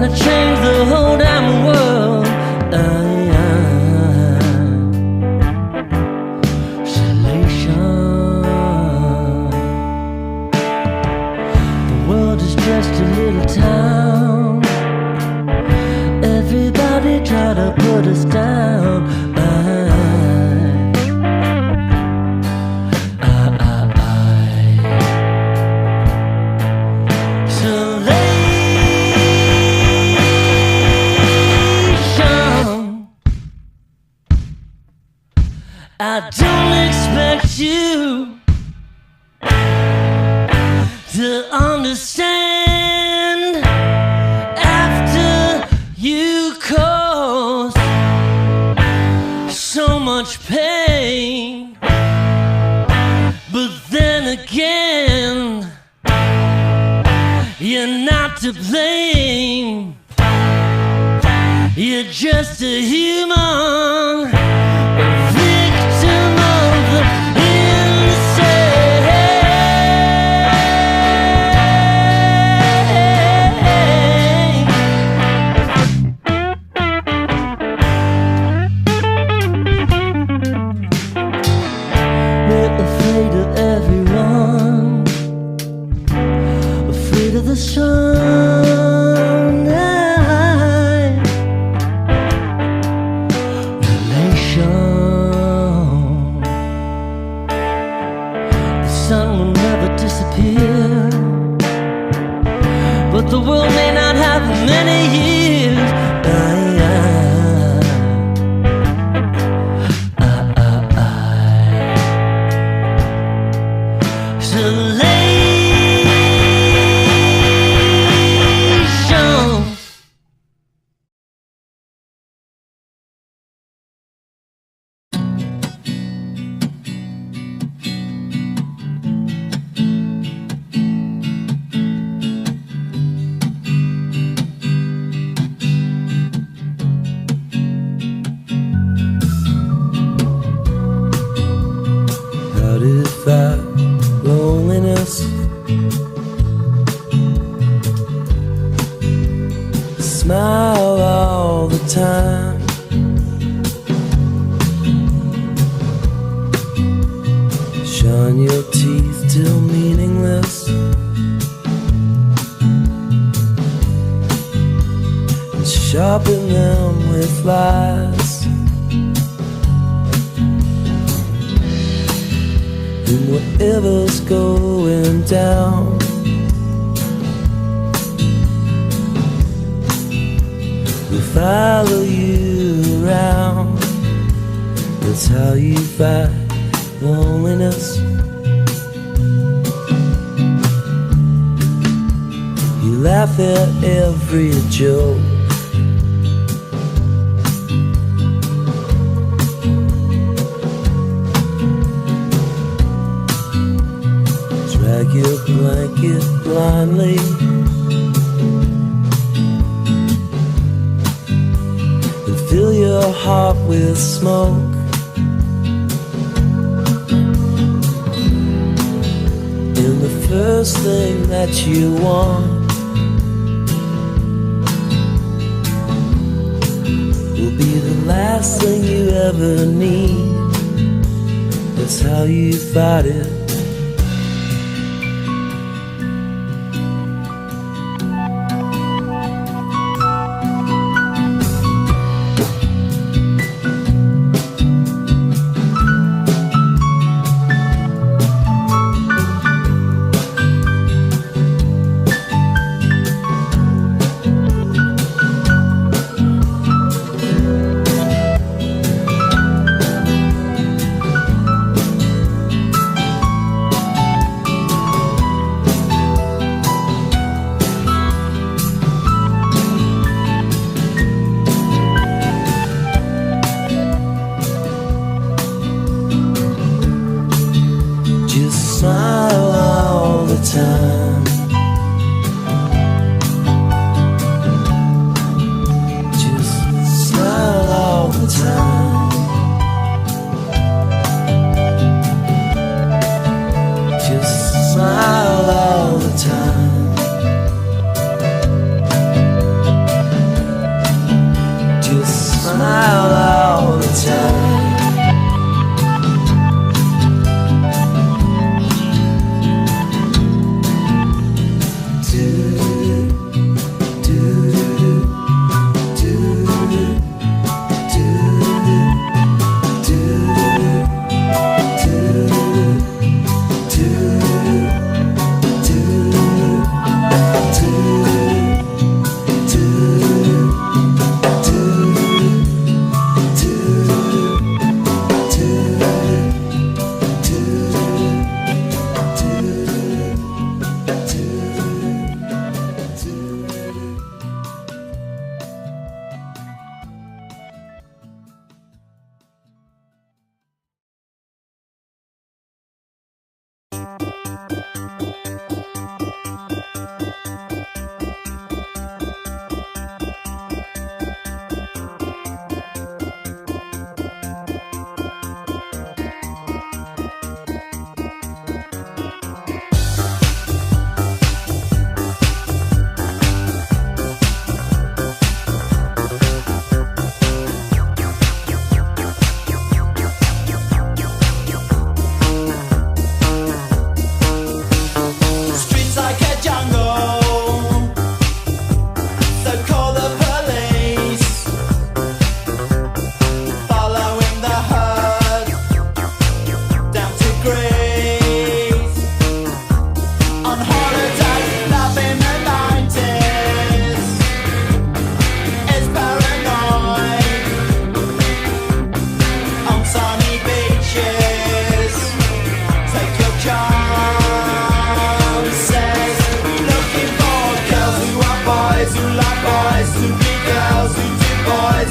trying to change the whole damn world. Salvation. The world is just a little town. Everybody try to put us down. I don't expect you to understand after you caused so much pain. But then again, you're not to blame. You're just a human. The sun, relation. The sun will never disappear, but the world may not have many years. Loneliness smile all the time. Shine your teeth till meaningless, and sharpen them with lies. And whatever's going down, we'll follow you around. That's how you fight loneliness. You laugh at every joke. Drag your blanket blindly, and fill your heart with smoke. And the first thing that you want will be the last thing you ever need. That's how you fight it.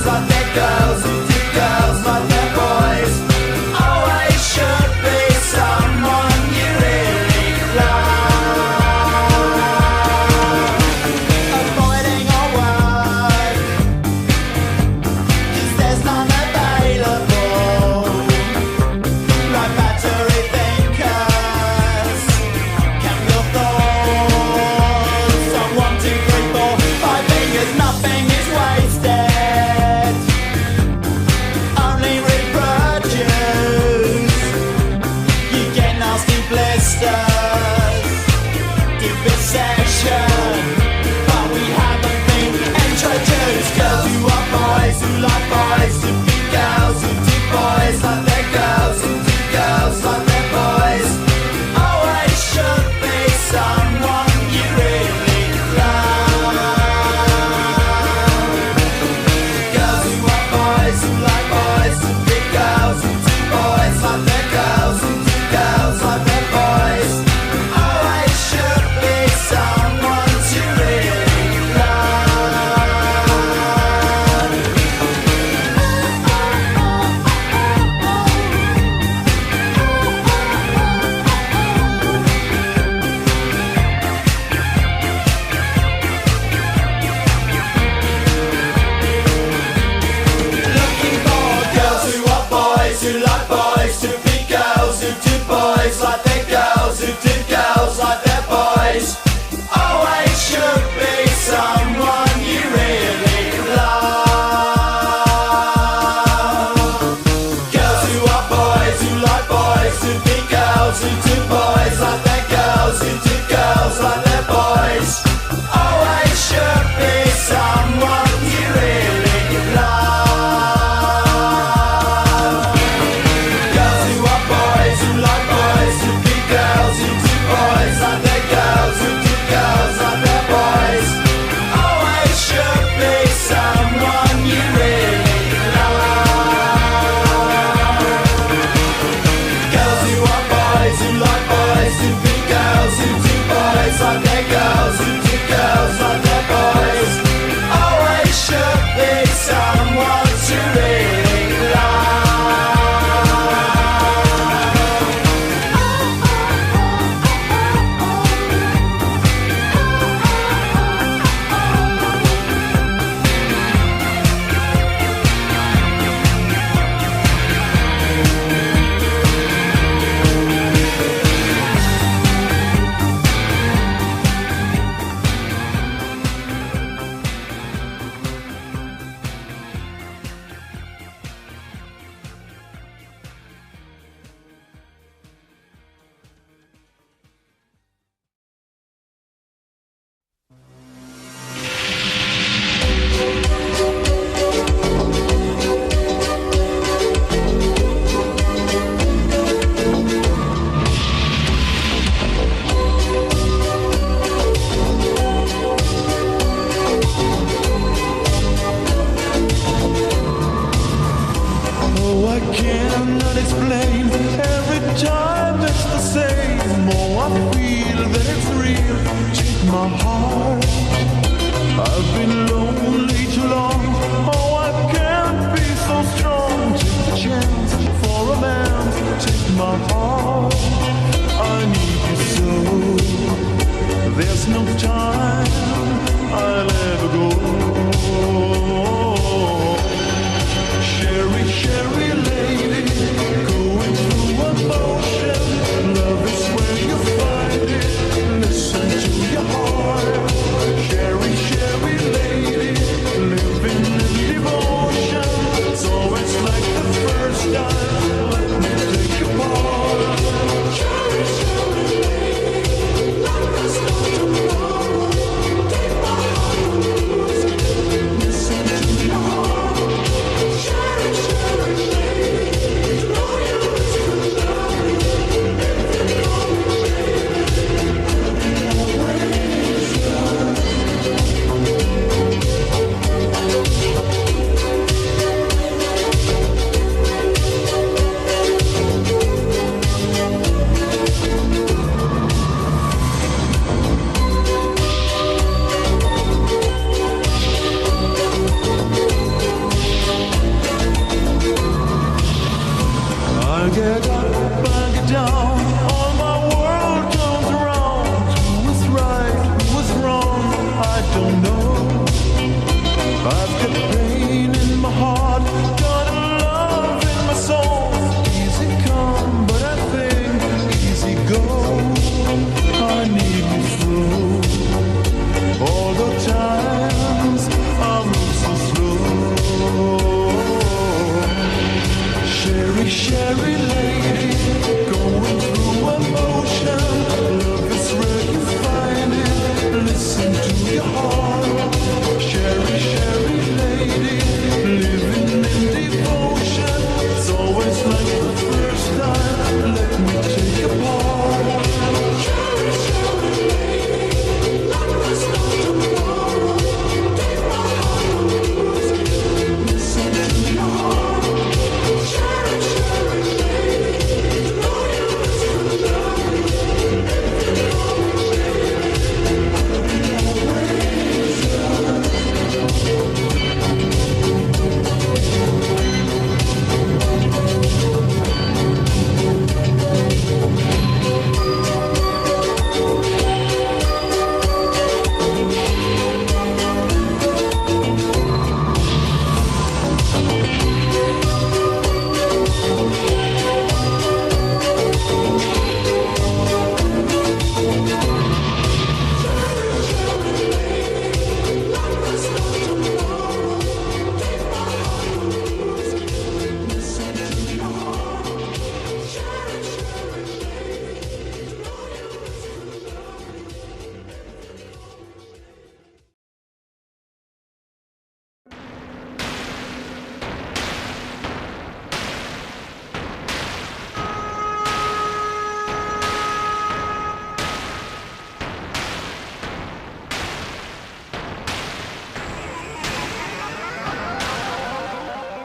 but they're girls who do girls, but they're boys. Always should be someone you really love. Avoiding a word, 'cause there's none available. Like battery thinkers, count your thoughts on 1, 2, 3, 4, 5 fingers. Nothing is wasted.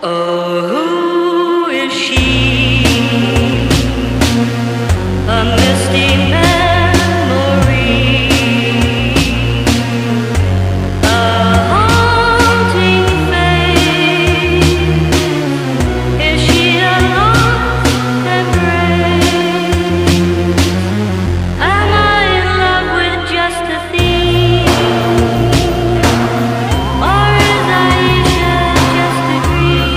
Oh, who is she? A misty memory, a haunting face. Is she a lost embrace? Am I in love with just a thief? Or is Aisha just a dream?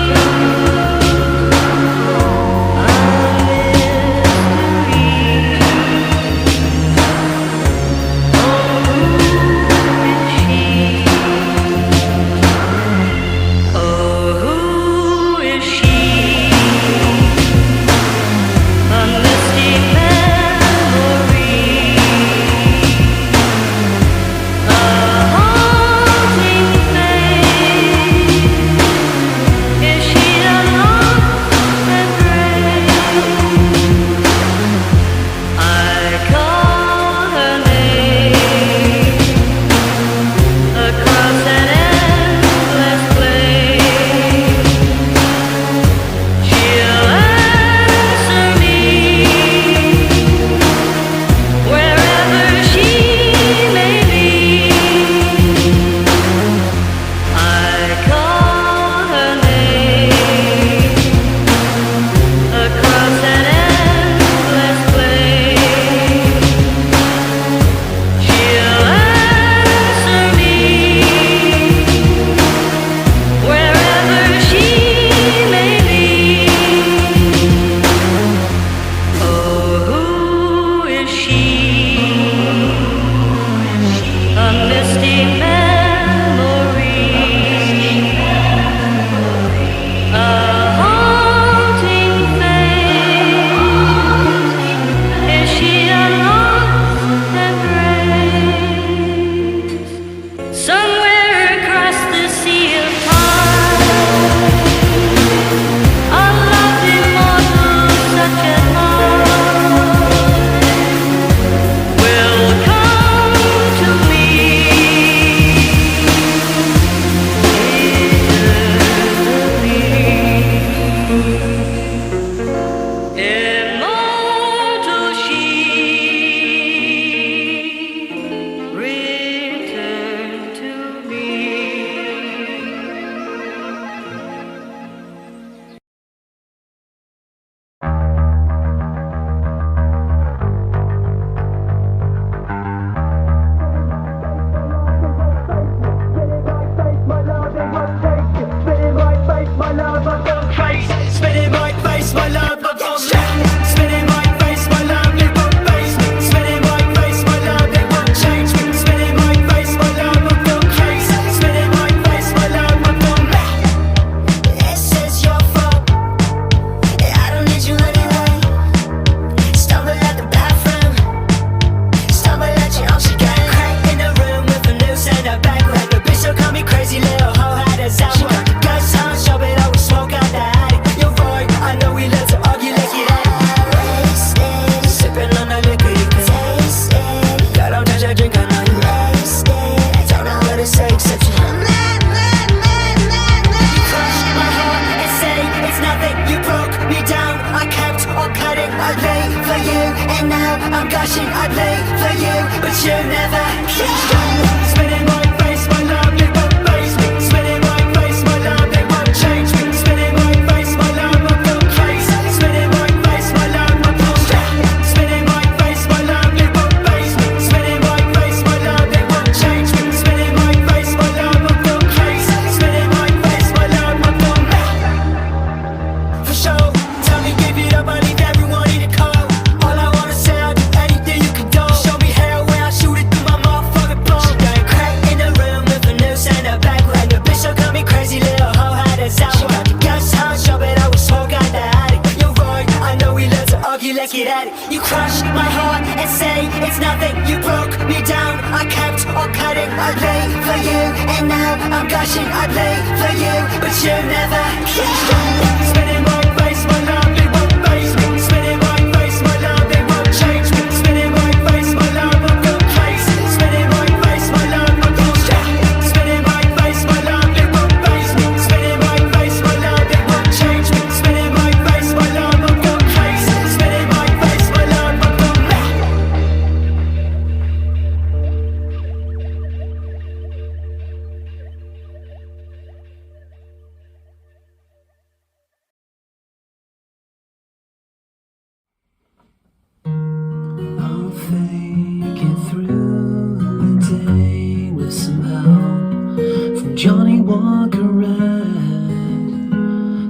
walk around,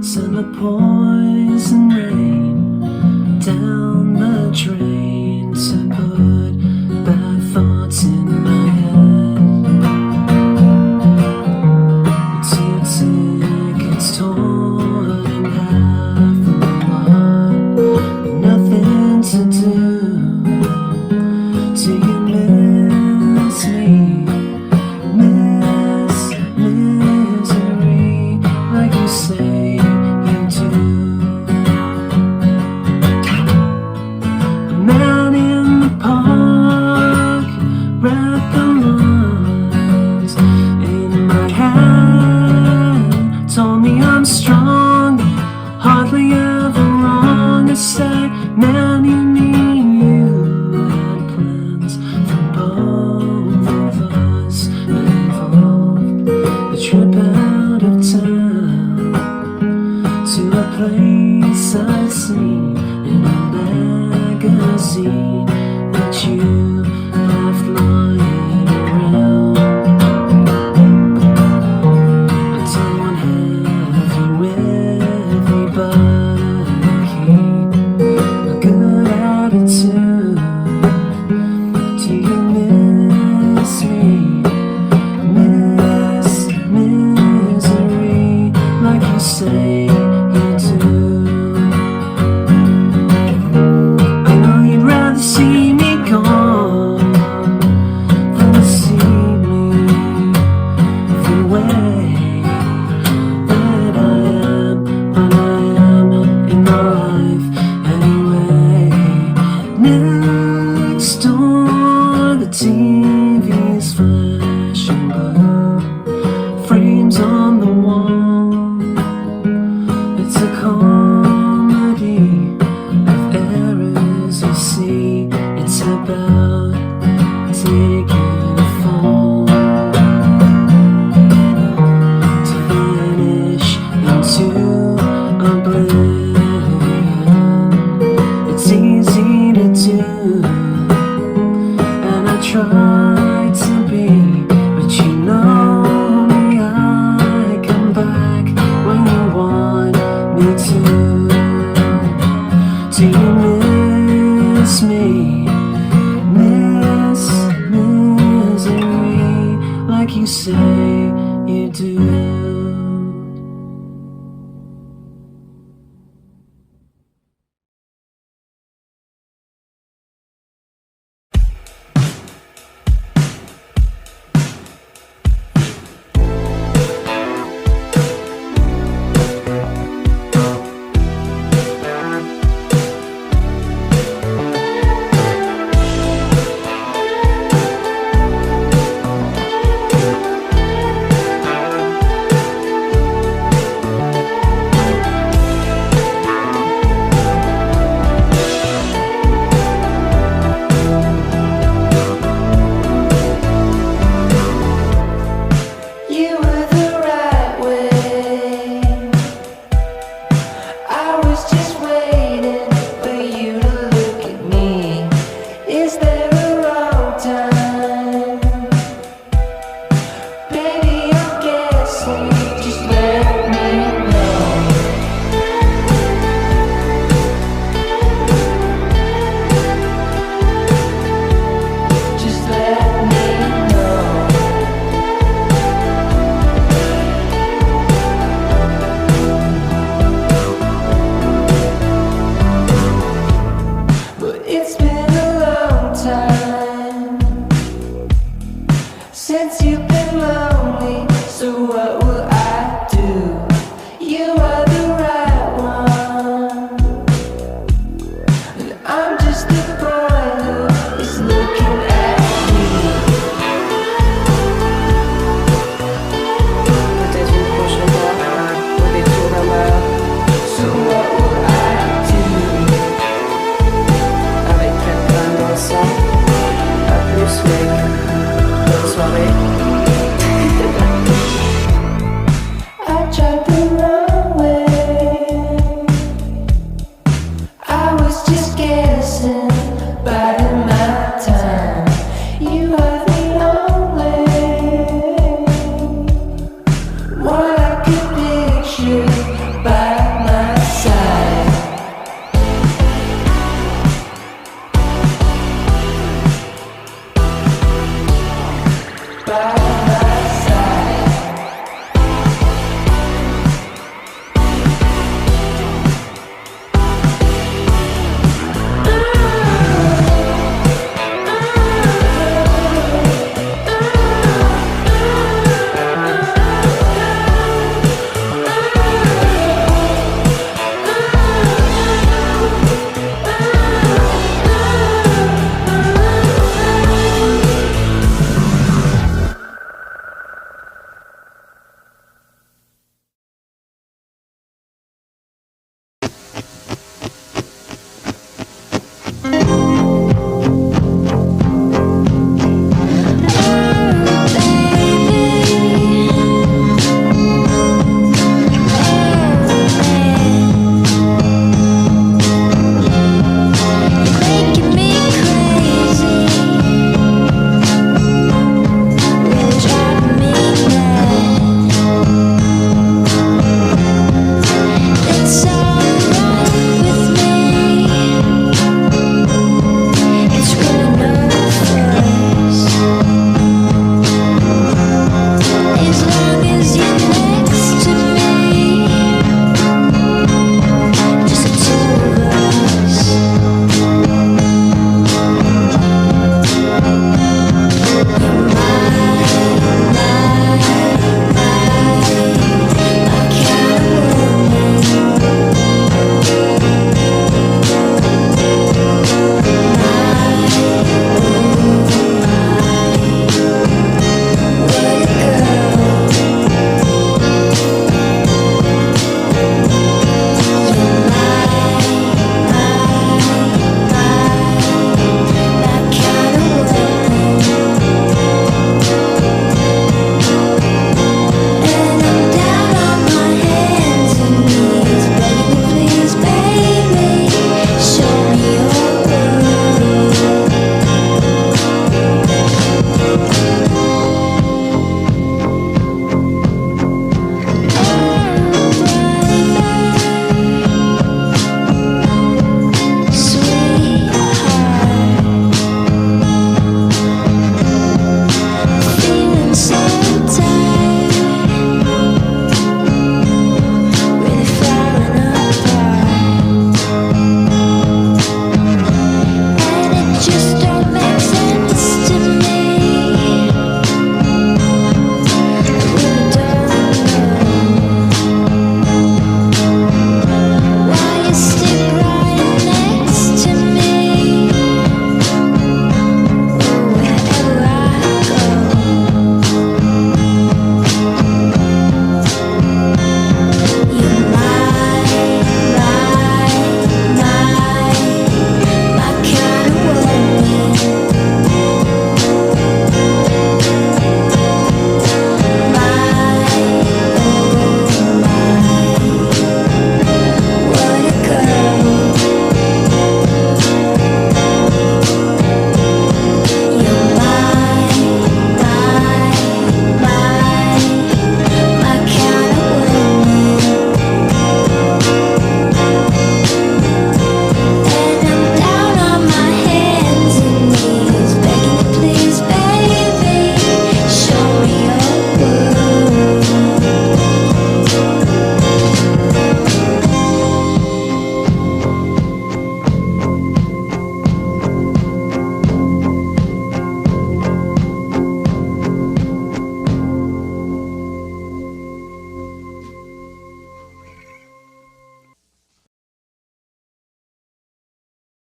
send the poison rain down the drain to put bad thoughts in my head. Two tickets torn in half from the lot, nothing to do. Do you miss me? Miss misery like you say you do. A man in the park wrapped the lines in my hand, told me I'm strong, hardly ever wrong. I said, man, you mean you had plans for both of us involved. A trip out of town to a place I'd seen in a magazine that you left lying around. I don't have you with me, but I keep a good attitude. Do you miss me? Miss misery like you say you do.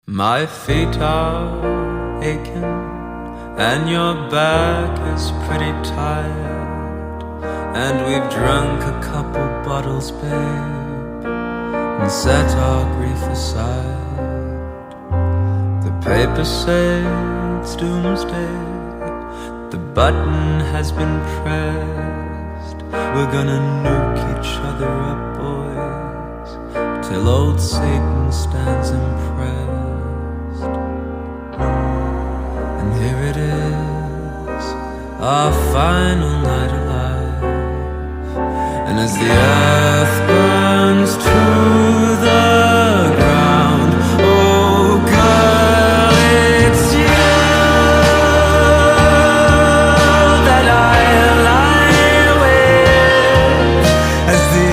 My feet are aching and your back is pretty tired, and we've drunk a couple bottles, babe, and set our grief aside. The papers say it's doomsday, the button has been pressed. We're gonna nuke each other up, boys, till old Satan stands impressed. And here it is, our final night alive. And as the earth burns to the ground, oh girl, it's you that I lie with. As the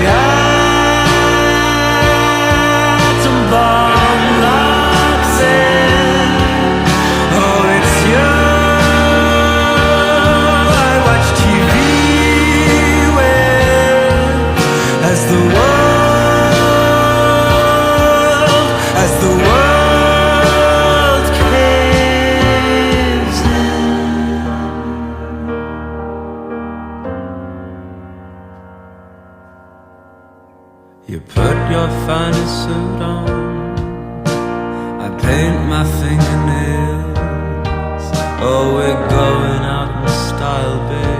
atom bomb locks in, oh it's you I watch TV with. As the world caves in. You put your finest suit on, I paint my fingernails. Oh, we're going out in style, babe.